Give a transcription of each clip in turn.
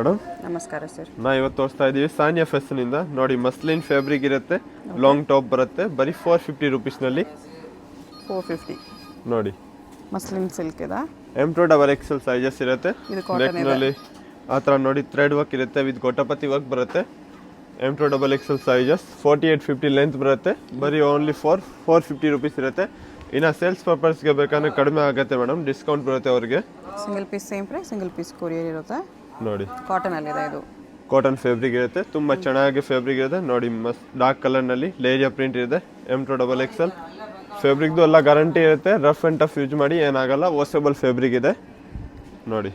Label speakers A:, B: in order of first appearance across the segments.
A: Madam.
B: ನಮಸ್ಕಾರ sir.
A: ನಾ ಇವತ್ತು ತೋರಿಸ್ತಾ ಇದ್ದೀವಿ ಸಾನಿಯಾ ಫೆಸ್ನಿಂದ. ನೋಡಿ ಮಸ್ಲಿನ್ ಫ್ಯಾಬ್ರಿಕ್ ಇರುತ್ತೆ, ಲಾಂಗ್ ಟಾಪ್ ಬರುತ್ತೆ, ಬರೀ 450 ರುಪೀಸ್ನಲ್ಲಿ.
B: 450
A: ನೋಡಿ
B: ಮಸ್ಲಿನ್ ಸಿಲ್ಕ್ ಇದೆ.
A: M2XXL ಸೈಜಸ್ ಇರುತ್ತೆ. ನೆಕ್ನಲ್ಲಿ ಆ ಥರ ನೋಡಿ ಥ್ರೆಡ್ ವರ್ಕ್ ಇರುತ್ತೆ, ವಿತ್ ಗೋಟಪತಿ ವರ್ಕ್ ಬರುತ್ತೆ. M2XXL ಸೈಜಸ್ 4850 ಲೆಂತ್ ಬರುತ್ತೆ, ಬರೀ ಓನ್ಲಿ 450 ರುಪೀಸ್ ಇರುತ್ತೆ. ಇನ್ನು ಸೇಲ್ಸ್ ಪರ್ಪಸ್ಗೆ ಬೇಕಂದ್ರೆ ಕಡಿಮೆ ಆಗುತ್ತೆ ಮೇಡಮ್, ಡಿಸ್ಕೌಂಟ್ ಬರುತ್ತೆ ಅವ್ರಿಗೆ.
B: Single piece same price, single piece courier ಇರುತ್ತೆ.
A: ನೋಡಿ
B: ಕಾಟನ್ ಅಲ್ಲಿ ಇದೆ, ಇದು
A: ಕಾಟನ್ ಫ್ಯಾಬ್ರಿಕ್ ಇರುತ್ತೆ, ತುಂಬ ಚೆನ್ನಾಗಿ ಫ್ಯಾಬ್ರಿಕ್ ಇದೆ. ನೋಡಿ ಮಸ್ತ್ ಡಾರ್ಕ್ ಕಲರ್ನಲ್ಲಿ ಲೇರಿಯಾ ಪ್ರಿಂಟ್ ಇದೆ. M2XXL ಫ್ಯಾಬ್ರಿಕ್ದು ಎಲ್ಲ ಗ್ಯಾರಂಟಿ ಇರುತ್ತೆ. ರಫ್ ಆ್ಯಂಡ್ ಟಫ್ ಯೂಸ್ ಮಾಡಿ ಏನಾಗಲ್ಲ, ವಾಷಬಲ್ ಫ್ಯಾಬ್ರಿಕ್ ಇದೆ. ನೋಡಿ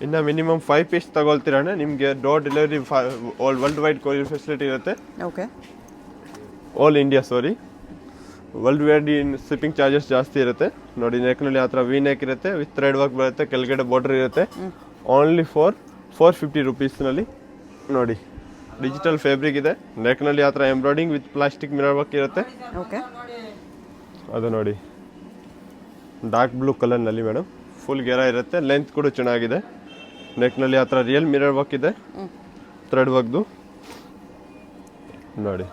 A: ಇನ್ನು ಮಿನಿಮಮ್ 5 ಪೀಸ್ ತಗೊಳ್ತೀರಾನೆ ನಿಮಗೆ door delivery world wide courier facility ಇರುತ್ತೆ.
B: Okay,
A: all India world wide shipping charges ಜಾಸ್ತಿ ಇರುತ್ತೆ. ನೋಡಿ ನೆಕ್ನಲ್ಲಿ ಆ ಥರ ವಿ ನೆಕ್ ಇರುತ್ತೆ, ವಿತ್ ಥ್ರೆಡ್ ವರ್ಕ್ ಬರುತ್ತೆ, ಕೆಳಗಡೆ ಬಾರ್ಡರ್ ಇರುತ್ತೆ. ಓನ್ಲಿ 450 ರುಪೀಸ್ನಲ್ಲಿ. ನೋಡಿ ಡಿಜಿಟಲ್ ಫ್ಯಾಬ್ರಿಕ್ ಇದೆ, ನೆಕ್ನಲ್ಲಿ ಆ ಥರ embroidering with plastic mirror work ಇರುತ್ತೆ.
B: ಓಕೆ,
A: ಅದು ನೋಡಿ ಡಾರ್ಕ್ ಬ್ಲೂ ಕಲರ್ನಲ್ಲಿ ಮೇಡಮ್, ಫುಲ್ ಗೆರ ಇರುತ್ತೆ, ಲೆಂತ್ ಕೂಡ ಚೆನ್ನಾಗಿದೆ. ನೆಕ್ನಲ್ಲಿ ಆ ಥರ ರಿಯಲ್ ಮಿರರ್ ವರ್ಕ್ ಇದೆ, ಥ್ರೆಡ್ ವರ್ಕ್ದು. ನೋಡಿ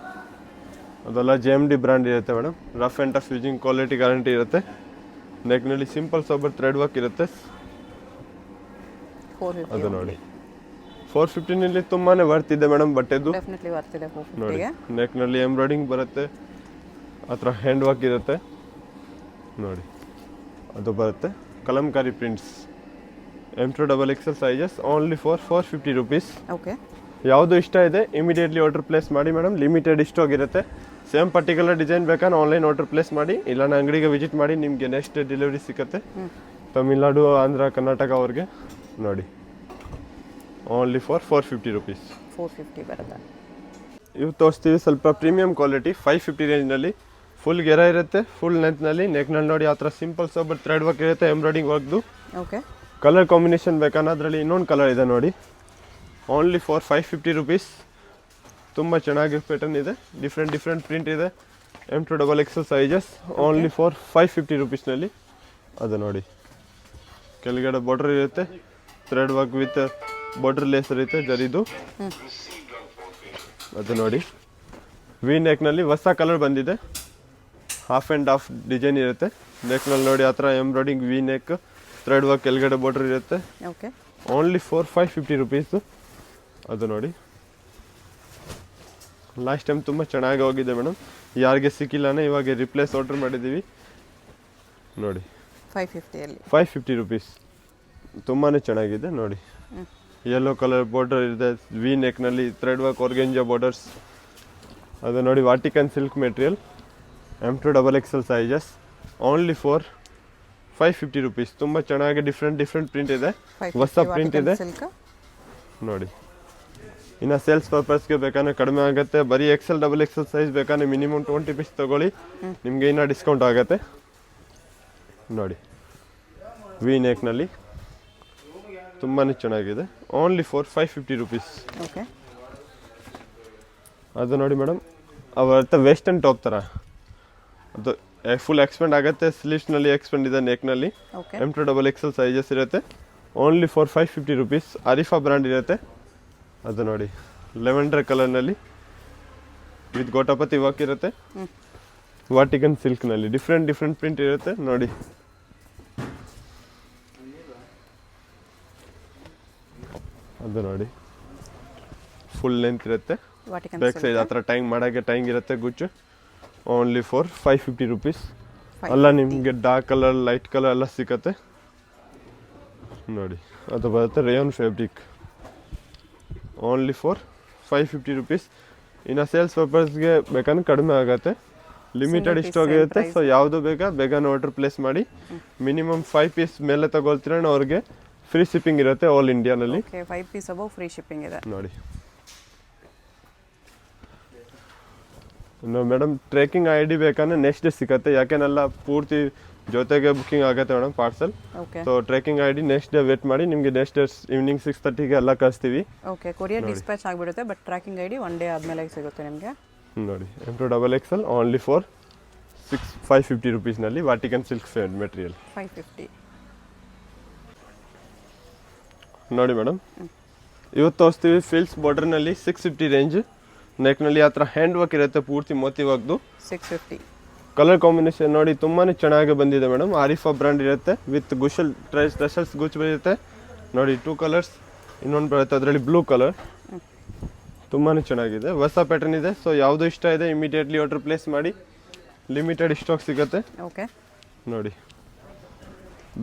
A: ಅದೆಲ್ಲ JMD ಬ್ರ್ಯಾಂಡ್ ಇರುತ್ತೆ madam, rough and tough using quality guarantee ಇರುತ್ತೆ. ನೆಕ್ನಲ್ಲಿ ಸಿಂಪಲ್ ಸೋಬರ್ ಥ್ರೆಡ್ ವರ್ಕ್ ಇರುತ್ತೆ. ಅದು ನೋಡಿ 450ನಲ್ಲಿ ತುಂಬಾ ವರ್ತ್ ಇದೆ ಮೇಡಮ್ ಬಟ್ಟೆದು. ನೋಡಿ ನೆಕ್ನಲ್ಲಿ ಎಂಬ್ರಾಯ್ಡಿಂಗ್ ಬರುತ್ತೆ, ಆ ಥರ ಹ್ಯಾಂಡ್ ವರ್ಕ್ ಇರುತ್ತೆ. ನೋಡಿ ಅದು ಬರುತ್ತೆ, Kalamkari prints. M2XXL sizes only 450 rupees.
B: Okay,
A: ಯಾವುದು ಇಷ್ಟ ಇದೆ ಇಮಿಡಿಯೇಟ್ಲಿ ಆರ್ಡರ್ ಪ್ಲೇಸ್ ಮಾಡಿ ಮೇಡಮ್, ಲಿಮಿಟೆಡ್ ಸ್ಟಾಕ್ ಇರುತ್ತೆ. ಸೇಮ್ ಪರ್ಟಿಕ್ಯುಲರ್ ಡಿಸೈನ್ ಬೇಕಾದ್ರೆ ಆನ್ಲೈನ್ ಆರ್ಡರ್ ಪ್ಲೇಸ್ ಮಾಡಿ, ಇಲ್ಲ ಅಂಗಡಿಗೆ ವಿಸಿಟ್ ಮಾಡಿ, ನಿಮಗೆ ನೆಕ್ಸ್ಟ್ ಡೆಲಿವರಿ ಸಿಗುತ್ತೆ. ತಮಿಳ್ನಾಡು, ಆಂಧ್ರ, ಕರ್ನಾಟಕ ಅವ್ರಿಗೆ. ನೋಡಿ ಓನ್ಲಿ 450 ರುಪೀಸ್.
B: 450 ಬರುತ್ತೆ.
A: ಇವು ತೋರಿಸ್ತೀವಿ ಸ್ವಲ್ಪ ಪ್ರೀಮಿಯಂ ಕ್ವಾಲಿಟಿ 550 ರೇಂಜ್ನಲ್ಲಿ. ಫುಲ್ ಗೆರ ಇರುತ್ತೆ, ಫುಲ್ ಲೆಂತ್ನಲ್ಲಿ. ನೆಕ್ನಲ್ಲಿ ನೋಡಿ ಆ ಥರ ಸಿಂಪಲ್ ಸೋಬರ್ ಥ್ರೆಡ್ ವರ್ಕ್ ಇರುತ್ತೆ, ಎಂಬ್ರಾಯ್ಡಿಂಗ್ ವರ್ಕ್ದು.
B: ಓಕೆ,
A: ಕಲರ್ ಕಾಂಬಿನೇಷನ್ ಬೇಕಂದ್ರೆ ಅದರಲ್ಲಿ ಇನ್ನೊಂದು ಕಲರ್ ಇದೆ ನೋಡಿ. Only 550 rupees. ತುಂಬ ಚೆನ್ನಾಗಿ ಪ್ಯಾಟರ್ನ್ ಇದೆ, ಡಿಫ್ರೆಂಟ್ ಪ್ರಿಂಟ್ ಇದೆ. M2XXL sizes only 550 ರುಪೀಸ್ನಲ್ಲಿ. ಅದು ನೋಡಿ ಕೆಳಗಡೆ ಬಾರ್ಡರ್ ಇರುತ್ತೆ, thread work with border lace ಇರುತ್ತೆ ಜರಿದು. ಅದು ನೋಡಿ ವಿ ನೆಕ್ನಲ್ಲಿ ಹೊಸ ಕಲರ್ ಬಂದಿದೆ, ಹಾಫ್ ಆ್ಯಂಡ್ ಹಾಫ್ ಡಿಸೈನ್ ಇರುತ್ತೆ. ನೆಕ್ನಲ್ಲಿ ನೋಡಿ ಆ ಥರ embroidery V neck, thread work, ಕೆಳಗಡೆ ಬಾರ್ಡರ್ ಇರುತ್ತೆ.
B: Okay,
A: only 550 rupees. ಅದು ನೋಡಿ ಲಾಸ್ಟ್ ಟೈಮ್ ತುಂಬ ಚೆನ್ನಾಗಿ ಹೋಗಿದೆ ಮೇಡಮ್, ಯಾರಿಗೆ ಸಿಕ್ಕಿಲ್ಲನೇ ಇವಾಗ ರಿಪ್ಲೇಸ್ ಆರ್ಡರ್ ಮಾಡಿದ್ದೀವಿ. ನೋಡಿ 550 ರುಪೀಸ್, ತುಂಬಾ ಚೆನ್ನಾಗಿದೆ. ನೋಡಿ ಯೆಲ್ಲೋ ಕಲರ್ ಬಾರ್ಡರ್ ಇದೆ, ವಿ ನೆಕ್ನಲ್ಲಿ ಥ್ರೆಡ್ ವರ್ಕ್, ಆರ್ಗೆಂಜಾ ಬಾರ್ಡರ್ಸ್. ಅದು ನೋಡಿ Vatican silk material, M2XXL sizes only 550 rupees. ತುಂಬ ಚೆನ್ನಾಗಿ ಡಿಫ್ರೆಂಟ್ ಪ್ರಿಂಟ್ ಇದೆ, ಹೊಸ ಪ್ರಿಂಟ್ ಇದೆ. ನೋಡಿ ಇನ್ನು ಸೇಲ್ಸ್ ಪರ್ಪಸ್ಗೆ ಬೇಕಾದ್ರೆ ಕಡಿಮೆ ಆಗುತ್ತೆ. ಬರೀ XL ಸೈಜ್ ಬೇಕಾದ್ರೆ ಮಿನಿಮಮ್ 20 ಪೀಸ್ ತೊಗೊಳ್ಳಿ, ನಿಮಗೆ ಇನ್ನೂ ಡಿಸ್ಕೌಂಟ್ ಆಗುತ್ತೆ. ನೋಡಿ ವಿ ನೆಕ್ನಲ್ಲಿ ತುಂಬಾ ಚೆನ್ನಾಗಿದೆ, ಓನ್ಲಿ 550 ರುಪೀಸ್.
B: ಓಕೆ,
A: ಅದು ನೋಡಿ ಮೇಡಮ್, ಅವತ್ತ ವೆಸ್ಟರ್ನ್ ಟಾಪ್ ಥರ ಅದು ಫುಲ್ ಎಕ್ಸ್ಪೆಂಡ್ ಆಗುತ್ತೆ. ಸ್ಲೀವ್ಸ್ನಲ್ಲಿ ಎಕ್ಸ್ಪೆಂಡ್ ಇದೆ, ನೆಕ್ನಲ್ಲಿ. M2XXL ಸೈಜಸ್ ಇರುತ್ತೆ, ಓನ್ಲಿ 550 ರುಪೀಸ್. ಅರಿಫಾ ಬ್ರ್ಯಾಂಡ್ ಇರುತ್ತೆ. ಅದು ನೋಡಿ ಲೆವೆಂಡರ್ ಕಲರ್ನಲ್ಲಿ ವಿತ್ ಗೋಟಪತಿ ವರ್ಕ್ ಇರುತ್ತೆ, ವಾಟಿಕನ್ ಸಿಲ್ಕ್ನಲ್ಲಿ ಡಿಫ್ರೆಂಟ್ ಪ್ರಿಂಟ್ ಇರುತ್ತೆ. ನೋಡಿ ಅದು ನೋಡಿ ಫುಲ್ ಲೆಂತ್ ಇರುತ್ತೆ, ಬ್ಯಾಕ್ ಸೈಡ್ ಆ ಥರ ಟೈಂಗ್ ಮಾಡೋಕ್ಕೆ ಟೈಂಗ್ ಇರುತ್ತೆ ಗುಚ್ಚು. Only 550 rupees. ಅಲ್ಲ ನಿಮಗೆ ಡಾರ್ಕ್ ಕಲರ್, ಲೈಟ್ ಕಲರ್ ಎಲ್ಲ ಸಿಗುತ್ತೆ. ನೋಡಿ ಅದು ಬರುತ್ತೆ ರೇಯಾನ್ ಫ್ಯಾಬ್ರಿಕ್, ಓನ್ಲಿ 550 ರುಪೀಸ್. ಇನ್ನು ಸೇಲ್ಸ್ ಪರ್ಪಸ್ಗೆ ಬೇಕಂದ್ರೆ ಕಡಿಮೆ ಆಗುತ್ತೆ, ಲಿಮಿಟೆಡ್ ಸ್ಟಾಕ್ ಇರುತ್ತೆ. ಸೊ ಯಾವುದು ಬೇಗ ಆರ್ಡರ್ ಪ್ಲೇಸ್ ಮಾಡಿ. ಮಿನಿಮಮ್ 5 ಪೀಸ್ ಮೇಲೆ ತಗೊಳ್ತೀರ ಅವ್ರಿಗೆ ಫ್ರೀ ಶಿಪ್ಪಿಂಗ್ ಇರುತ್ತೆ ಆಲ್ ಇಂಡಿಯಾನಲ್ಲಿ.
B: 5 ಪೀಸ್ ಅಬೌವ್ ಫ್ರೀ ಶಿಪ್ಪಿಂಗ್ ಇದೆ.
A: ನೋಡಿ ಮೇಡಮ್ ಟ್ರ್ಯಾಕಿಂಗ್ ID ಬೇಕಂದ್ರೆ ನೆಕ್ಸ್ಟ್ ಡೇ ಸಿಗುತ್ತೆ, ಯಾಕೆನೆಲ್ಲ ಪೂರ್ತಿ ಜೊತೆಗೆ ಬುಕ್ಕಿಂಗ್ ಆಗುತ್ತೆ madam parcel. So tracking ID next day wait ಮಾಡಿ, ನಿಮಗೆ ನೆಕ್ಸ್ಟ್ ಡೇ ಈವ್ನಿಂಗ್ 6:30ಗೆ ಎಲ್ಲ ಕಳಿಸ್ತೀವಿ.
B: ಓಕೆ, ಕೊರಿಯರ್ ಡಿಸ್ಪ್ಯಾಚ್ ಆಗಿಬಿಡುತ್ತೆ, ಬಟ್ ಟ್ರ್ಯಾಕಿಂಗ್ ID 1 ಡೇ ಆದಮೇಲೆ ಸಿಗುತ್ತೆ ನಿಮಗೆ.
A: ನೋಡಿ M2XXL ಓನ್ಲಿ 550 ರುಪೀಸ್ನಲ್ಲಿ ವಾಟಿಕನ್ ಸಿಲ್ಕ್ ಮೆಟೀರಿಯಲ್.
B: 550.
A: ನೋಡಿ ಮೇಡಮ್ ಇವತ್ತು ತೋರಿಸ್ತೀವಿ ಫಿಲ್ಸ್ ಬಾರ್ಡರ್ನಲ್ಲಿ 650 ರೇಂಜ್. ನೆಕ್ನಲ್ಲಿ ಆ ಥರ ಹ್ಯಾಂಡ್ ವರ್ಕ್ ಇರುತ್ತೆ ಪೂರ್ತಿ ಮೋತಿ ವರ್ಕ್ದು.
B: 650.
A: ಕಲರ್ ಕಾಂಬಿನೇಷನ್ ನೋಡಿ ತುಂಬಾ ಚೆನ್ನಾಗಿ ಬಂದಿದೆ ಮೇಡಮ್. ಆರಿಫಾ ಬ್ರ್ಯಾಂಡ್ ಇರುತ್ತೆ ವಿತ್ ಗುಷಲ್ ಟ್ರೆಸಲ್ಸ್ ಗುಚ್ ಬರುತ್ತೆ ನೋಡಿ. 2 ಕಲರ್ಸ್, ಇನ್ನೊಂದು ಬರುತ್ತೆ ಅದರಲ್ಲಿ ಬ್ಲೂ ಕಲರ್. ತುಂಬಾ ಚೆನ್ನಾಗಿದೆ, ಹೊಸ ಪ್ಯಾಟರ್ನ್ ಇದೆ. ಸೊ ಯಾವುದು ಇಷ್ಟ ಇದೆ ಇಮಿಡಿಯೇಟ್ಲಿ ಆರ್ಡರ್ ಪ್ಲೇಸ್ ಮಾಡಿ, ಲಿಮಿಟೆಡ್ ಸ್ಟಾಕ್ ಸಿಗುತ್ತೆ.
B: ಓಕೆ
A: ನೋಡಿ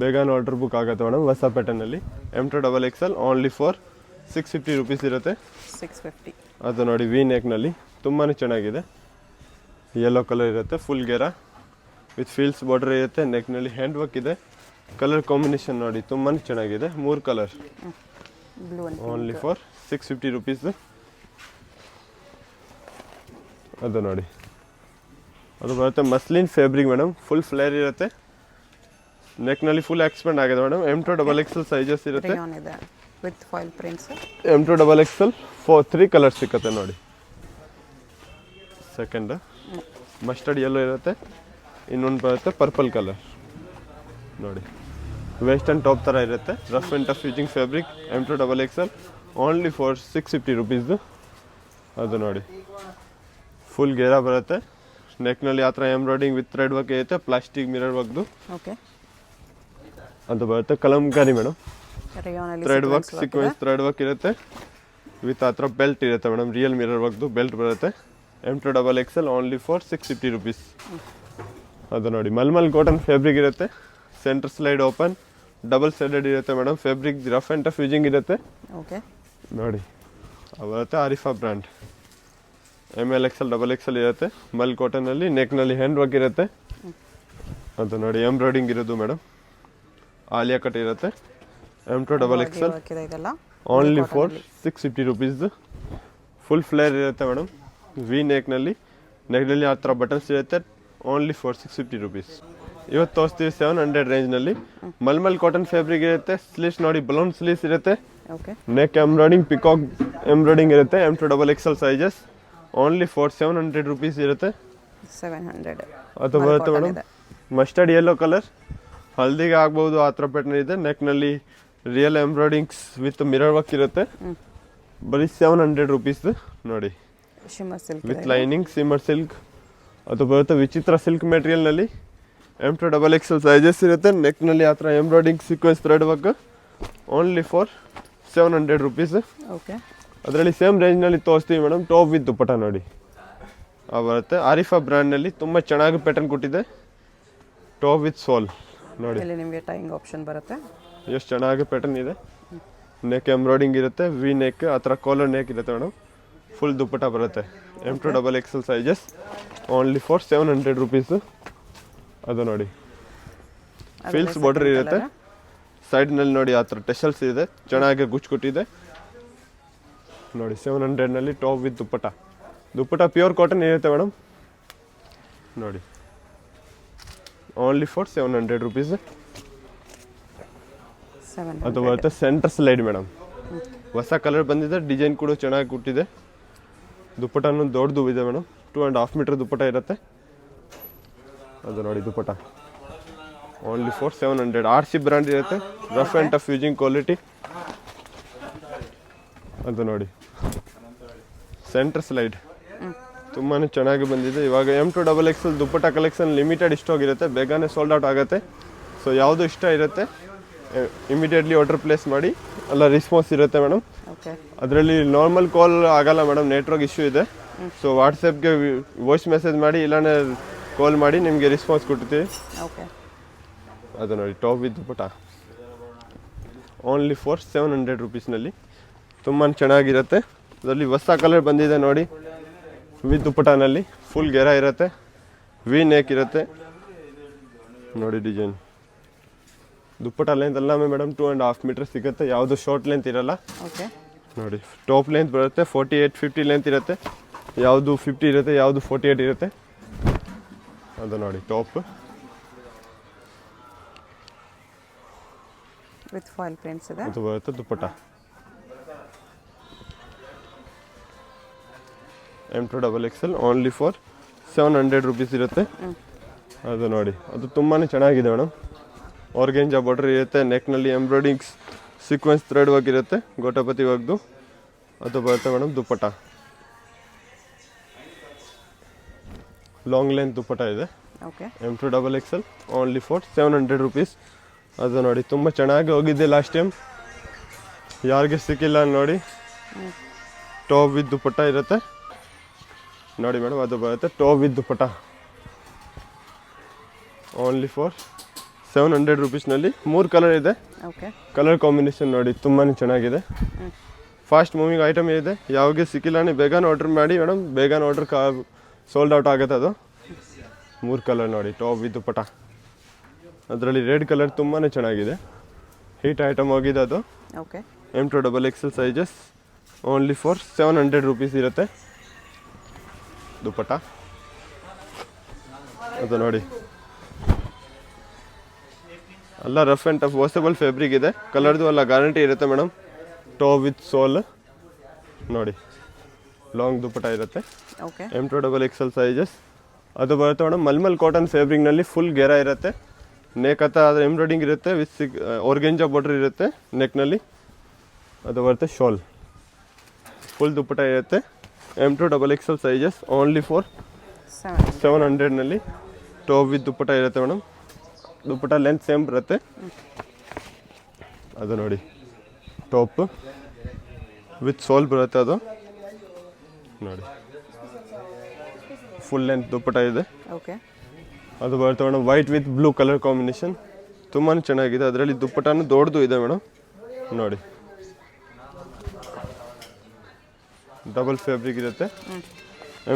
A: ಬೇಗನೆ ಆರ್ಡರ್ ಬುಕ್ ಆಗುತ್ತೆ ಮೇಡಮ್. ಹೊಸ ಪ್ಯಾಟರ್ನಲ್ಲಿ M2XXL ಓನ್ಲಿ ಫಾರ್ 650 ರುಪೀಸ್ ಇರುತ್ತೆ.
B: 650.
A: ಅದು ನೋಡಿ ವಿ ನೆಕ್ನಲ್ಲಿ ತುಂಬಾ ಚೆನ್ನಾಗಿದೆ. ಯೆಲ್ಲೋ ಕಲರ್ ಇರುತ್ತೆ, ಫುಲ್ ಗೆರಾ ವಿತ್ ಫೀಲ್ಸ್ ಬಾರ್ಡರ್ ಇರುತ್ತೆ. ನೆಕ್ನಲ್ಲಿ ಹ್ಯಾಂಡ್ ವರ್ಕ್ ಇದೆ. ಕಲರ್ ಕಾಂಬಿನೇಷನ್ ನೋಡಿ ತುಂಬಾ ಚೆನ್ನಾಗಿದೆ. 3 colour
B: blue and
A: only for 650 rupees. ಅದು ನೋಡಿ ಅದು ಬರುತ್ತೆ muslin fabric madam. Full flare ಇರುತ್ತೆ. ನೆಕ್ನಲ್ಲಿ ಫುಲ್ ಎಕ್ಸ್ಪೆಂಡ್ ಆಗಿದೆ ಮೇಡಮ್. M2XXL ಸೈಜಸ್ ಇರುತ್ತೆ.
B: ರೇಯಾನ್ ಇದೆ with foil prints.
A: M2XXL 3 colour ಸಿಕ್ಕತ್ತೆ ನೋಡಿ. ಸೆಕೆಂಡ್ ಮಸ್ಟರ್ಡ್ ಯೆಲ್ಲೋ ಇರುತ್ತೆ, ಇನ್ನೊಂದು ಬರುತ್ತೆ ಪರ್ಪಲ್ ಕಲರ್ ನೋಡಿ. ವೆಸ್ಟರ್ನ್ ಟಾಪ್ ಥರ ಇರುತ್ತೆ. Rough and tough using fabric M2XXL only for 650 ರುಪೀಸ್ದು. ಅದು ನೋಡಿ ಫುಲ್ ಗೇರಾ ಬರುತ್ತೆ. ನೆಕ್ನಲ್ಲಿ ಆ ಥರ ಎಂಬ್ರಾಯ್ಡಿಂಗ್ ವಿತ್ ಥ್ರೆಡ್ ವರ್ಕ್ ಇರುತ್ತೆ, ಪ್ಲಾಸ್ಟಿಕ್ ಮಿರರ್ ವರ್ಕ್ದು.
B: ಓಕೆ
A: ಅದು ಬರುತ್ತೆ Kalamkari madam.
B: Rayon
A: thread work sequence thread work ಇರುತ್ತೆ ವಿತ್ ಆ ಥರ ಬೆಲ್ಟ್ ಇರುತ್ತೆ ಮೇಡಮ್. ರಿಯಲ್ ಮಿರರ್ ವರ್ಕ್ದು ಬೆಲ್ಟ್ ಬರುತ್ತೆ. M2XXL only for 650 rupees. ಅದು ನೋಡಿ ಮಲ್ಮಲ್ ಕಾಟನ್ ಫ್ಯಾಬ್ರಿಕ್ ಇರುತ್ತೆ. Centre slide open, double sided ಇರುತ್ತೆ madam. Fabric rough and tough using ಇರುತ್ತೆ
B: ಓಕೆ
A: ನೋಡಿ. ಅದು ಬರುತ್ತೆ Arifa brand. ML XL XXL ಇರುತ್ತೆ. ಮಲ್ ಕಾಟನಲ್ಲಿ ನೆಕ್ನಲ್ಲಿ ಹ್ಯಾಂಡ್ ವರ್ಕ್ ಇರುತ್ತೆ. ಅದು ನೋಡಿ ಎಂಬ್ರಾಯ್ಡಿಂಗ್ ಇರೋದು ಮೇಡಮ್. ಆಲಿಯಾ ಕಟ್ ಇರುತ್ತೆ. M2XXL
B: ಇದೆಲ್ಲ
A: only for 650 rupees. Full flare ಇರುತ್ತೆ ಮೇಡಮ್. ವಿ ನೆಕ್ನಲ್ಲಿ ಆ ಥರ ಬಟನ್ಸ್ ಇರುತ್ತೆ. Only for 650 rupees. ಇವತ್ತು ತೋರಿಸ್ತೀವಿ 700 ರೇಂಜ್ನಲ್ಲಿ. ಮಲ್ಮಲ್ ಕಾಟನ್ ಫ್ಯಾಬ್ರಿಕ್ ಇರುತ್ತೆ. ಸ್ಲೀವ್ಸ್ ನೋಡಿ ಬಲೂನ್ ಸ್ಲೀವ್ಸ್ ಇರುತ್ತೆ.
B: Okay
A: neck embroidering peacock embroidering ಇರುತ್ತೆ. M2XXL sizes only for 700 rupees ಇರುತ್ತೆ.
B: 700.
A: ಅದು ಬರುತ್ತೆ ಮೇಡಮ್. ಮಸ್ಟರ್ಡ್ ಯೆಲ್ಲೋ ಕಲರ್, ಹಲ್ದಿಗೆ ಆಗ್ಬೋದು ಆ ಥರ ಪ್ಯಾಟರ್ನ್ ಇದೆ. ನೆಕ್ನಲ್ಲಿ ರಿಯಲ್ ಎಂಬ್ರಾಯ್ಡಿಂಗ್ಸ್ ವಿತ್ ಮಿರರ್ ವರ್ಕ್ ಇರುತ್ತೆ. ಬರೀ 700 ರುಪೀಸ್ ನೋಡಿ.
B: Shimmer silk
A: with lining ಸಿಮ್ಮರ್ silk. ಅದು ಬರುತ್ತೆ ವಿಚಿತ್ರ ಸಿಲ್ಕ್ ಮೆಟೀರಿಯಲ್ನಲ್ಲಿ. M2XXL ಸೈಜಸ್ ಇರುತ್ತೆ. ನೆಕ್ನಲ್ಲಿ ಆ ಥರ embroidering sequence thread work only for 700 rupees.
B: Okay
A: ಅದರಲ್ಲಿ ಸೇಮ್ ರೇಂಜ್ನಲ್ಲಿ ತೋರಿಸ್ತೀವಿ ಮೇಡಮ್. ಟಾಪ್ ವಿತ್ ದುಪ್ಪಟ ನೋಡಿ ಆ ಬರುತ್ತೆ. ಆರಿಫಾ ಬ್ರ್ಯಾಂಡ್ನಲ್ಲಿ ತುಂಬ ಚೆನ್ನಾಗಿ ಪ್ಯಾಟರ್ನ್ ಕೊಟ್ಟಿದೆ. ಟಾಪ್ ವಿತ್ ಸೋಲ್ ನೋಡಿ.
B: ಇಲ್ಲಿ ನಿಮಗೆ ಟೈಯಿಂಗ್ ಆಪ್ಷನ್ ಬರುತ್ತೆ.
A: ಎಷ್ಟು ಚೆನ್ನಾಗಿ ಪ್ಯಾಟರ್ನ್ ಇದೆ. ನೆಕ್ ಎಂಬ್ರಾಯ್ಡಿಂಗ್ ಇರುತ್ತೆ. ವಿ ನೆಕ್ ಆ ಥರ ಕಾಲರ್ ನೆಕ್ ಇರುತ್ತೆ ಮೇಡಮ್. ಫುಲ್ ದುಪ್ಪಟ ಬರುತ್ತೆ. M2XXL sizes only for 700 rupees. ಅದು ನೋಡಿ ಫಿಲ್ಸ್ ಬಾರ್ಡರ್ ಇರುತ್ತೆ. ಸೈಡ್ನಲ್ಲಿ ನೋಡಿ ಆ ಥರ ಟೆಸಲ್ಸ್ ಇದೆ, ಚೆನ್ನಾಗಿ ಗುಚ್ ಕೊಟ್ಟಿದೆ ನೋಡಿ. 700ನಲ್ಲಿ top with dupatta. Dupatta pure cotton ಇರುತ್ತೆ ಮೇಡಮ್ ನೋಡಿ. Only for 700 rupees.
B: 700.
A: ಅದು ಬರುತ್ತೆ ಸೆಂಟರ್ ಸ್ಲೈಡ್ ಮೇಡಮ್. ಹೊಸ ಕಲರ್ ಬಂದಿದೆ. ಡಿಸೈನ್ ಕೂಡ ಚೆನ್ನಾಗಿ ಕೊಟ್ಟಿದೆ. ದುಪ್ಪಟನೂ ದೊಡ್ಡದು ಇದೆ ಮೇಡಮ್. 2.5 ಮೀಟರ್ ದುಪ್ಪಟ ಇರುತ್ತೆ. ಅದು ನೋಡಿ dupatta only for 700. RC brand ಇರುತ್ತೆ. Rough and tough using quality. ಅದು ನೋಡಿ ಸೆಂಟರ್ ಸ್ಲೈಡ್ ತುಂಬಾ ಚೆನ್ನಾಗಿ ಬಂದಿದೆ. ಇವಾಗ M2XXL dupatta collection limited stock ಇರುತ್ತೆ. ಬೇಗನೆ ಸೋಲ್ಡ್ ಔಟ್ ಆಗುತ್ತೆ. ಸೊ ಯಾವುದು ಇಷ್ಟ ಇರುತ್ತೆ ಇಮಿಡಿಯೇಟ್ಲಿ ಆರ್ಡರ್ ಪ್ಲೇಸ್ ಮಾಡಿ. ಎಲ್ಲ ರೆಸ್ಪಾನ್ಸ್ ಇರುತ್ತೆ ಮೇಡಮ್.
B: ಓಕೆ
A: ಅದರಲ್ಲಿ ನಾರ್ಮಲ್ ಕಾಲ್ ಆಗಲ್ಲ ಮೇಡಮ್, ನೆಟ್ವರ್ಕ್ ಇಶ್ಯೂ ಇದೆ. ಸೊ ವಾಟ್ಸಪ್ಗೆ ವಾಯ್ಸ್ ಮೆಸೇಜ್ ಮಾಡಿ ಇಲ್ಲಾಂದ್ರೆ ಕಾಲ್ ಮಾಡಿ ನಿಮಗೆ ರೆಸ್ಪಾನ್ಸ್ ಕೊಡ್ತೀವಿ.
B: ಓಕೆ
A: ಅದು ನೋಡಿ top with dupatta only for 700 ರುಪೀಸ್ನಲ್ಲಿ ತುಂಬಾ ಚೆನ್ನಾಗಿರುತ್ತೆ. ಅದರಲ್ಲಿ ಹೊಸ ಕಲರ್ ಬಂದಿದೆ ನೋಡಿ. ವಿತ್ ದುಪ್ಪಟನಲ್ಲಿ ಫುಲ್ ಗೆರಾ ಇರುತ್ತೆ. ವಿ ನೆಕ್ ಇರುತ್ತೆ ನೋಡಿ. ಡಿಸೈನ್ ದುಪ್ಪಟ ಲೆಂತ್ ಎಲ್ಲಾಮೇ ಮೇಡಮ್ 2.5 ಮೀಟರ್ ಸಿಗುತ್ತೆ. ಯಾವುದು ಶಾರ್ಟ್ ಲೆಂತ್ ಇರಲ್ಲ
B: ಓಕೆ
A: ನೋಡಿ. ಟಾಪ್ ಲೆಂತ್ ಬರುತ್ತೆ 48-50 ಲೆಂತ್ ಇರುತ್ತೆ. ಯಾವುದು 50 ಇರುತ್ತೆ, ಯಾವುದು 48 ಇರುತ್ತೆ. ಅದು ನೋಡಿ ಟಾಪ್
B: ವಿತ್ ಫಾಯಿಲ್ ಪ್ರಿಂಟ್ಸ್ ಇದೆ.
A: ಅದು ಬರುತ್ತೆ dupatta. M2XXL only for 700 rupees ಇರುತ್ತೆ. ಅದು ನೋಡಿ ಅದು ತುಂಬಾ ಚೆನ್ನಾಗಿದೆ ಮೇಡಮ್. ಆರ್ಗೆಂಜಾ ಬಾರ್ಡರ್ ಇರುತ್ತೆ. ನೆಕ್ನಲ್ಲಿ ಎಂಬ್ರಾಯ್ಡಿಂಗ್ಸ್ ಸೀಕ್ವೆನ್ಸ್ ಥ್ರೆಡ್ ವರ್ಕ್ ಇರುತ್ತೆ. ಗೋಟಪತಿ ವರ್ಕ್ದು ಅದು ಬರುತ್ತೆ ಮೇಡಮ್ ದುಪ್ಪಟ್ಟ, ಲಾಂಗ್ ಲೆಂತ್ ದುಪ್ಪಟ್ಟ ಇದೆ.
B: Okay
A: M2XXL only for 700 rupees. ಅದು ನೋಡಿ ತುಂಬ ಚೆನ್ನಾಗಿ ಹೋಗಿದ್ದೆ ಲಾಸ್ಟ್ ಟೈಮ್, ಯಾರಿಗೆ ಸಿಕ್ಕಿಲ್ಲ ನೋಡಿ. ಟಾಪ್ ವಿತ್ ದುಪ್ಪಟ್ಟ ಇರುತ್ತೆ ನೋಡಿ ಮೇಡಮ್, ಅದು ಬರುತ್ತೆ top with dupatta only for 700 ರುಪೀಸ್ನಲ್ಲಿ. 3 colour ಇದೆ,
B: ಓಕೆ
A: ಕಲರ್ ಕಾಂಬಿನೇಷನ್ ನೋಡಿ ತುಂಬಾ ಚೆನ್ನಾಗಿದೆ. ಫಾಸ್ಟ್ ಮೂವಿಂಗ್ ಐಟಮ್ ಇದೆ, ಯಾವಾಗೆ ಸಿಕ್ಕಿಲ್ಲ ನೀವು ಬೇಗನೆ ಆರ್ಡ್ರ್ ಮಾಡಿ ಮೇಡಮ್, ಬೇಗನೆ ಆರ್ಡ್ರ್ ಸೋಲ್ಡ್ ಔಟ್ ಆಗುತ್ತೆ ಅದು. 3 ಕಲರ್ ನೋಡಿ ಟಾಪ್ ವಿತ್ ದುಪ್ಪಟ್ಟ, ಅದರಲ್ಲಿ ರೆಡ್ ಕಲರ್ ತುಂಬಾ ಚೆನ್ನಾಗಿದೆ, ಹೀಟ್ ಐಟಮ್ ಹೋಗಿದೆ ಅದು.
B: Okay
A: M2XXL sizes only for 700 rupees ಇರುತ್ತೆ ದುಪ್ಪಟ್ಟ. ಅದು ನೋಡಿ ಎಲ್ಲ rough and tough washable fabric ಇದೆ, ಕಲರ್ದು ಎಲ್ಲ ಗ್ಯಾರಂಟಿ ಇರುತ್ತೆ ಮೇಡಮ್. ಟಾಪ್ ವಿತ್ ಸೋಲ್ ನೋಡಿ, ಲಾಂಗ್ ದುಪ್ಪಟ್ಟ ಇರುತ್ತೆ.
B: Okay
A: M2XXL sizes. ಅದು ಬರುತ್ತೆ ಮೇಡಮ್ ಮಲ್ಮಲ್ ಕಾಟನ್ ಫ್ಯಾಬ್ರಿಕ್ನಲ್ಲಿ ಫುಲ್ ಗೆರ ಇರುತ್ತೆ, ನೆಕ್ ಹತ್ತ ಅದರ ಎಂಬ್ರಾಯ್ಡಿಂಗ್ ಇರುತ್ತೆ ವಿತ್ ಆರ್ಗೆಂಜಾ ಬಾರ್ಡರ್ ಇರುತ್ತೆ ನೆಕ್ನಲ್ಲಿ. ಅದು ಬರುತ್ತೆ ಶಾಲ್, ಫುಲ್ ದುಪ್ಪಟ್ಟ ಇರುತ್ತೆ. M2XXL ಸೈಜಸ್ ಓನ್ಲಿ ಫಾರ್ 700ನಲ್ಲಿ. ಟಾಪ್ ವಿತ್ ದುಪ್ಪಟ್ಟ ಇರುತ್ತೆ ಮೇಡಮ್, ದುಪ್ಪಟ್ಟ ಲೆಂತ್ ಸೇಮ್ ಬರುತ್ತೆ. ಅದು ನೋಡಿ ಟಾಪ್ ವಿತ್ ಸೋಲ್ ಬರುತ್ತೆ, ಅದು ನೋಡಿ ಫುಲ್ ಲೆಂತ್ ದುಪ್ಪಟ್ಟ ಇದೆ.
B: ಓಕೆ
A: ಅದು ಬರುತ್ತೆ madam white with blue colour combination, ತುಂಬಾ ಚೆನ್ನಾಗಿದೆ. ಅದರಲ್ಲಿ ದುಪ್ಪಟ್ಟನು ದೊಡ್ಡದು ಇದೆ ಮೇಡಮ್ ನೋಡಿ, ಡಬಲ್ ಫ್ಯಾಬ್ರಿಕ್ ಇರುತ್ತೆ.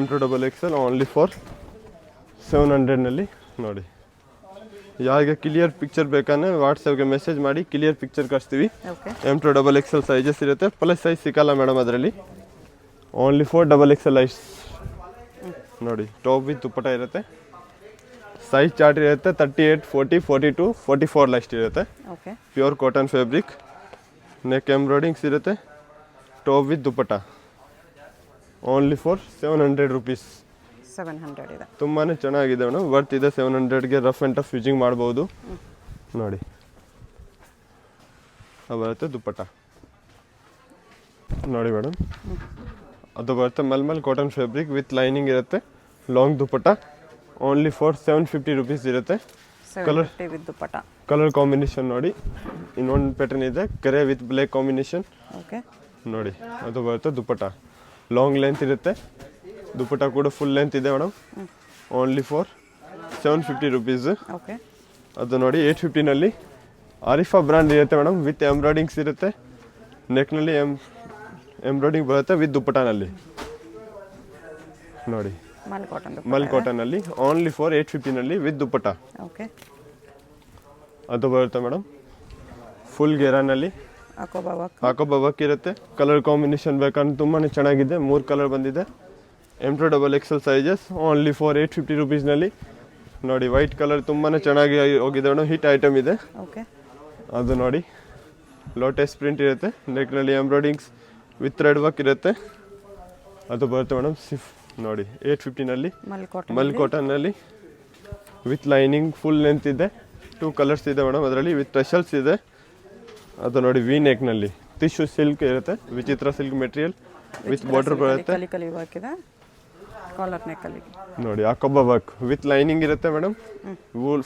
A: M2XXL ಓನ್ಲಿ ಫಾರ್ 700ನಲ್ಲಿ ನೋಡಿ. ಯಾರಿಗೆ ಕ್ಲಿಯರ್ ಪಿಕ್ಚರ್ ಬೇಕಂದ್ರೆ ವಾಟ್ಸಪ್ಗೆ ಮೆಸೇಜ್ ಮಾಡಿ, ಕ್ಲಿಯರ್ ಪಿಕ್ಚರ್ ಕಳಿಸ್ತೀವಿ.
B: ಓಕೆ
A: M2XXL ಸೈಜಸ್ ಇರುತ್ತೆ, ಪ್ಲಸ್ ಸೈಜ್ ಸಿಕ್ಕಲ್ಲ ಮೇಡಮ್ ಅದರಲ್ಲಿ. ಓನ್ಲಿ ಫಾರ್ XXL ಐಸ್ ನೋಡಿ. ಟಾಪ್ ವಿತ್ ದುಪ್ಪಟ್ಟ ಇರುತ್ತೆ, ಸೈಜ್ ಚಾರ್ಟ್ ಇರುತ್ತೆ 38, 40, 42, 44 ಲಾಸ್ಟ್ ಇರುತ್ತೆ.
B: Okay
A: pure cotton fabric, neck embroiderings ಇರುತ್ತೆ. Top with dupatta only for 700 rupees.
B: 700 ಇದೆ,
A: ತುಂಬಾ ಚೆನ್ನಾಗಿದೆ ಮೇಡಮ್, ವರ್ತ್ ಇದೆ. 700ಗೆ ರಫ್ ಆ್ಯಂಡ್ ಟಫ್ ಯೂಸಿಂಗ್ ಮಾಡ್ಬೋದು ನೋಡಿ. ಅದು ಬರುತ್ತೆ ದುಪ್ಪಟ್ಟ ನೋಡಿ ಮೇಡಮ್, ಅದು ಬರುತ್ತೆ mulmul cotton fabric with lining ಇರುತ್ತೆ, long dupatta only for 750 rupees ಇರುತ್ತೆ.
B: 750 ವಿತ್ ದುಪ್ಪಟ್ಟ.
A: ಕಲರ್ ಕಾಂಬಿನೇಷನ್ ನೋಡಿ, ಇನ್ನೊಂದು ಪ್ಯಾಟರ್ನ್ ಇದೆ grey with black combination
B: okay
A: ನೋಡಿ. ಅದು ಬರುತ್ತೆ ದುಪ್ಪಟ್ಟ, ಲಾಂಗ್ ಲೆಂತ್ ಇರುತ್ತೆ, ದುಪ್ಪಟ್ಟ ಕೂಡ ಫುಲ್ ಲೆಂತ್ ಇದೆ madam. Only for 750 rupees.
B: Okay
A: ಅದು ನೋಡಿ 850ನಲ್ಲಿ ಆರಿಫಾ ಬ್ರ್ಯಾಂಡ್ ಇರುತ್ತೆ ಮೇಡಮ್, ವಿತ್ ಎಂಬ್ರಾಯ್ಡಿಂಗ್ಸ್ ಇರುತ್ತೆ, ನೆಕ್ನಲ್ಲಿ ಎಂಬ್ರಾಯ್ಡಿಂಗ್ ಬರುತ್ತೆ ವಿತ್ ದುಪ್ಪಟ್ಟನಲ್ಲಿ ನೋಡಿ.
B: ಮಲ್ ಕಾಟನ್
A: ಮಲ್ ಕಾಟನಲ್ಲಿ ಓನ್ಲಿ ಫಾರ್ 850ನಲ್ಲಿ ವಿತ್ ದುಪ್ಪಟ್ಟ.
B: ಓಕೆ
A: ಅದು ಬರುತ್ತೆ ಮೇಡಮ್ ಫುಲ್ ಗೆರಾನಲ್ಲಿ ಹಾಕೋಬಾ ವರ್ಕ್ ಇರುತ್ತೆ. ಕಲರ್ ಕಾಂಬಿನೇಷನ್ ಬೇಕಂದ್ರೆ ತುಂಬಾ ಚೆನ್ನಾಗಿದೆ, 3 ಕಲರ್ ಬಂದಿದೆ. M2XXL ಸೈಜಸ್ ಓನ್ಲಿ ಫಾರ್ 850 ರುಪೀಸ್ನಲ್ಲಿ ನೋಡಿ. ವೈಟ್ ಕಲರ್ ತುಂಬಾ ಚೆನ್ನಾಗಿ ಹೋಗಿದೆ ಮೇಡಮ್, ಹಿಟ್ ಐಟಮ್ ಇದೆ.
B: ಓಕೆ
A: ಅದು ನೋಡಿ ಲೋಟಸ್ ಪ್ರಿಂಟ್ ಇರುತ್ತೆ, ನೆಕ್ನಲ್ಲಿ ಎಂಬ್ರಾಯ್ಡಿಂಗ್ಸ್ ವಿತ್ ಥ್ರೆಡ್ ವರ್ಕ್ ಇರುತ್ತೆ. ಅದು ಬರುತ್ತೆ ಮೇಡಮ್ ನೋಡಿ 850ನಲ್ಲಿ ಮಲ್ ಕಾಟನ್ನಲ್ಲಿ ವಿತ್ ಲೈನಿಂಗ್ ಫುಲ್ ಲೆಂತ್ ಇದೆ. 2 ಕಲರ್ಸ್ ಇದೆ ಮೇಡಮ್ ಅದರಲ್ಲಿ, ವಿತ್ ಟೆಶಲ್ಸ್ ಇದೆ. ಅದು ನೋಡಿ ವಿ ನೆಕ್ನಲ್ಲಿ ಟಿಶ್ಯೂ ಸಿಲ್ಕ್ ಇರುತ್ತೆ, ವಿಚಿತ್ರ ಸಿಲ್ಕ್ ಮೆಟೀರಿಯಲ್ ವಿತ್ ಬಾರ್ಡರ್ ಬರುತ್ತೆ
B: ಕಾಲರ್ ನೆಕ್ ಅಲ್ಲಿ
A: ನೋಡಿ. ಹಾಕೋಬಾ ವರ್ಕ್ ವಿತ್ ಲೈನಿಂಗ್ ಇರುತ್ತೆ madam,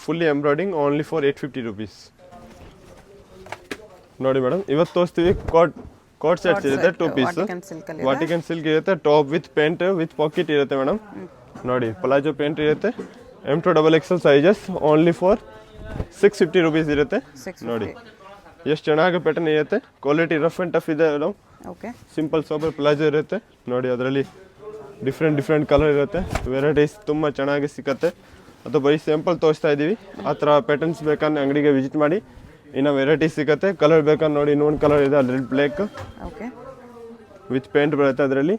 A: fully embroidering only for 850 rupees ನೋಡಿ ಮೇಡಮ್. ಇವತ್ತು ತೋರಿಸ್ತೀವಿ ಕೋಟ್ ಸೆಟ್ಸ್ ಇರುತ್ತೆ, 2 ಪೀಸ್ ವಾಟಿಕನ್ ಸಿಲ್ಕ್ ಇರುತ್ತೆ, top with paint with packet ಇರುತ್ತೆ ಮೇಡಮ್ ನೋಡಿ. ಪ್ಲಾಜೋ ಪೇಂಟ್ ಇರುತ್ತೆ. M2XXL sizes only for 650 rupees ಇರುತ್ತೆ ನೋಡಿ. ಎಷ್ಟು ಚೆನ್ನಾಗಿ ಪ್ಯಾಟರ್ನ್ ಇರುತ್ತೆ, ಕ್ವಾಲಿಟಿ ರಫ್ ಆ್ಯಂಡ್ ಟಫ್ ಇದೆ madam.
B: Okay
A: simple sober palazzo ಇರುತ್ತೆ ನೋಡಿ, ಅದರಲ್ಲಿ ಡಿಫ್ರೆಂಟ್ ಕಲರ್ ಇರುತ್ತೆ, ವೆರೈಟೀಸ್ ತುಂಬ ಚೆನ್ನಾಗಿ ಸಿಗುತ್ತೆ. ಅದು ಬರೀ ಸ್ಯಾಂಪಲ್ ತೋರಿಸ್ತಾ ಇದ್ದೀವಿ, ಆ ಥರ ಪ್ಯಾಟರ್ನ್ಸ್ ಬೇಕಂದ್ರೆ ಅಂಗಡಿಗೆ ವಿಸಿಟ್ ಮಾಡಿ, ಇನ್ನು ವೆರೈಟೀಸ್ ಸಿಗುತ್ತೆ. ಕಲರ್ ಬೇಕಂದ್ರೆ ನೋಡಿ, ಇನ್ನೊಂದು ಕಲರ್ ಇದೆ red black
B: okay
A: with paint ಬರುತ್ತೆ ಅದರಲ್ಲಿ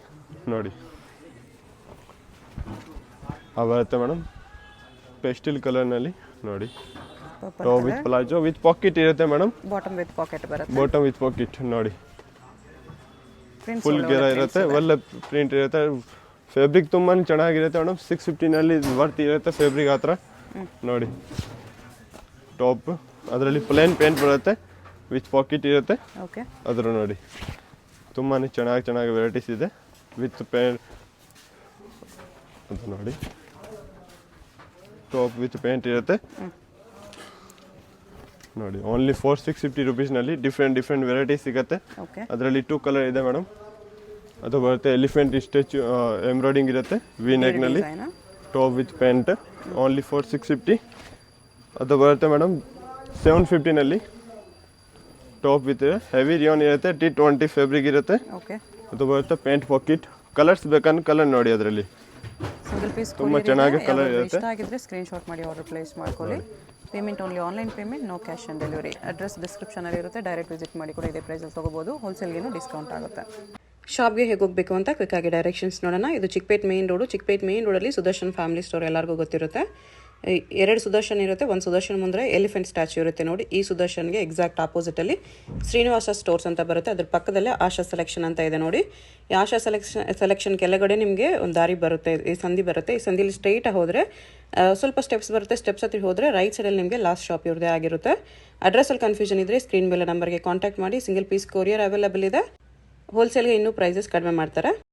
A: ನೋಡಿ. ಬರುತ್ತೆ ಮೇಡಮ್ ಪೆಸ್ಟಿಲ್ ಕಲರ್ನಲ್ಲಿ ನೋಡಿ. Top with palazzo with packet ಇರುತ್ತೆ ಮೇಡಮ್,
B: ಬಾಟಮ್ ವಿತ್ ಪಾಕೆಟ್ ಬರುತ್ತೆ.
A: ಬಾಟಮ್ ವಿತ್ ಪಾಕೆಟ್ ನೋಡಿ, ಫುಲ್ ಗೆರ ಇರುತ್ತೆ, ಒಳ್ಳೆ ಪ್ರಿಂಟ್ ಇರುತ್ತೆ. ಫ್ಯಾಬ್ರಿಕ್ ತುಂಬಾ ಚೆನ್ನಾಗಿರುತ್ತೆ ಮೇಡಮ್. 650ನಲ್ಲಿ ವರ್ತ್ ಇರುತ್ತೆ ಫ್ಯಾಬ್ರಿಕ್ ಆ ಥರ ನೋಡಿ. ಟಾಪ್ ಅದರಲ್ಲಿ ಪ್ಲೇನ್ ಪೇಂಟ್ ಬರುತ್ತೆ ವಿತ್ ಪಾಕೆಟ್ ಇರುತ್ತೆ.
B: ಓಕೆ
A: ಅದ್ರ ನೋಡಿ ತುಂಬಾ ಚೆನ್ನಾಗಿ ವೆರೈಟೀಸ್ ಇದೆ ವಿತ್ ಪೇಂಟ್ ಅಂತ ನೋಡಿ. ಟಾಪ್ ವಿತ್ ಪೇಂಟ್ ಇರುತ್ತೆ ನೋಡಿ. ಓನ್ಲಿ 4650 ರುಪೀಸ್ನಲ್ಲಿ ಡಿಫ್ರೆಂಟ್ ವೆರೈಟೀಸ್ ಸಿಗುತ್ತೆ.
B: ಓಕೆ,
A: ಅದರಲ್ಲಿ 2 ಕಲರ್ ಇದೆ ಮೇಡಮ್. ಅದು ಬರುತ್ತೆ ಎಲಿಫೆಂಟ್ ಸ್ಟ್ಯಾಚು ಎಂಬ್ರಾಯ್ಡಿಂಗ್ ಇರುತ್ತೆ ವಿ ನೆಕ್ನಲ್ಲಿ. Top with pant only 4650. ಅದು ಬರುತ್ತೆ ಮೇಡಮ್ 750ನಲ್ಲಿ. ಟಾಪ್ ವಿತ್ ಹೆವಿ ರಿಯಾನ್ ಇರುತ್ತೆ, T20 ಫ್ಯಾಬ್ರಿಕ್ ಇರುತ್ತೆ.
B: ಓಕೆ,
A: ಅದು ಬರುತ್ತೆ ಪೇಂಟ್ ಪಾಕೆಟ್. ಕಲರ್ಸ್ ಬೇಕಂದ್ರೆ ಕಲರ್ ನೋಡಿ ಅದರಲ್ಲಿ
B: ಸಿಂಗಲ್ ಪೀಸ್
A: ತುಂಬ ಚೆನ್ನಾಗಿ ಕಲರ್ ಇರುತ್ತೆ.
B: ಇಷ್ಟ ಆಗಿದ್ರೆ ಸ್ಕ್ರೀನ್ಶಾಟ್ ಮಾಡಿ ಆರ್ಡರ್ ಪ್ಲೇಸ್ ಮಾಡ್ಕೊಳ್ಳಿ. Payment only online payment, no cash on delivery. Address ಡಿಸ್ಕ್ರಿಪ್ಷನಲ್ಲಿ ಇರುತ್ತೆ, ಡೈರೆಕ್ಟ್ ವಿಸಿಟ್ ಮಾಡಿ ಕೂಡ ಇದೇ ಪ್ರೈಸಲ್ಲಿ ತೊಗೋಬೋದು. ಹೋಲ್ಸೇಲ್ಗೇನು ಡಿಸ್ಕೌಂಟ್ ಆಗುತ್ತೆ. ಶಾಪ್ಗೆ ಹೇಗೆ ಹೋಗಬೇಕು ಅಂತ ಕ್ವಿಕ್ಕಾಗಿ ಡೈರೆಕ್ಷನ್ಸ್ ನೋಡೋಣ. ಇದು Chickpet main road. Chickpet main ರೋಡಲ್ಲಿ ಸುದರ್ಶನ್ ಫ್ಯಾಮಿಲಿ ಸ್ಟೋರ್ ಎಲ್ಲರಿಗೂ ಗೊತ್ತಿರುತ್ತೆ. 2 ಸುದರ್ಶನ್ ಇರುತ್ತೆ. ಒಂದು ಸುದರ್ಶನ್ ಮುಂದೆ ಎಲಿಫೆಂಟ್ ಸ್ಟ್ಯಾಚ್ಯೂ ಇರುತ್ತೆ ನೋಡಿ. ಈ ಸುದರ್ಶನ್ಗೆ ಎಕ್ಸಾಕ್ಟ್ ಆಪೋಸಿಟಲ್ಲಿ ಶ್ರೀನಿವಾಸ ಸ್ಟೋರ್ಸ್ ಅಂತ ಬರುತ್ತೆ. ಅದ್ರ ಪಕ್ಕದಲ್ಲೇ ಆಶಾ ಸೆಲೆಕ್ಷನ್ ಅಂತ ಇದೆ ನೋಡಿ. ಈ ಆಶಾ ಸೆಲೆಕ್ಷನ್ ಕೆಳಗಡೆ ನಿಮಗೆ ಒಂದು ದಾರಿ ಬರುತ್ತೆ, ಈ ಸಂಧಿ ಬರುತ್ತೆ. ಈ ಸಂಧಿಲಿ ಸ್ಟ್ರೈಟ್ ಹೋದರೆ ಸ್ವಲ್ಪ ಸ್ಟೆಪ್ಸ್ ಬರುತ್ತೆ. ಸ್ಟೆಪ್ಸ್ ಹತ್ತಿ ಹೋದರೆ ರೈಟ್ ಸೈಡಲ್ಲಿ ನಿಮಗೆ ಲಾಸ್ಟ್ ಶಾಪ್ ಇವ್ರದೇ ಆಗಿರುತ್ತೆ. ಅಡ್ರೆಸ್ಸಲ್ಲಿ ಕನ್ಫ್ಯೂಷನ್ ಇದ್ದರೆ ಸ್ಕ್ರೀನ್ ಮೇಲೆ ನಂಬರ್ಗೆ ಕಾಂಟ್ಯಾಕ್ಟ್ ಮಾಡಿ. ಸಿಂಗಲ್ ಪೀಸ್ ಕೊರಿಯರ್ ಅವೈಲೇಬಲ್ ಇದೆ. ಹೋಲ್ಸೇಲ್ಗೆ ಇನ್ನೂ ಪ್ರೈಸಸ್ ಕಡಿಮೆ ಮಾಡ್ತಾರೆ.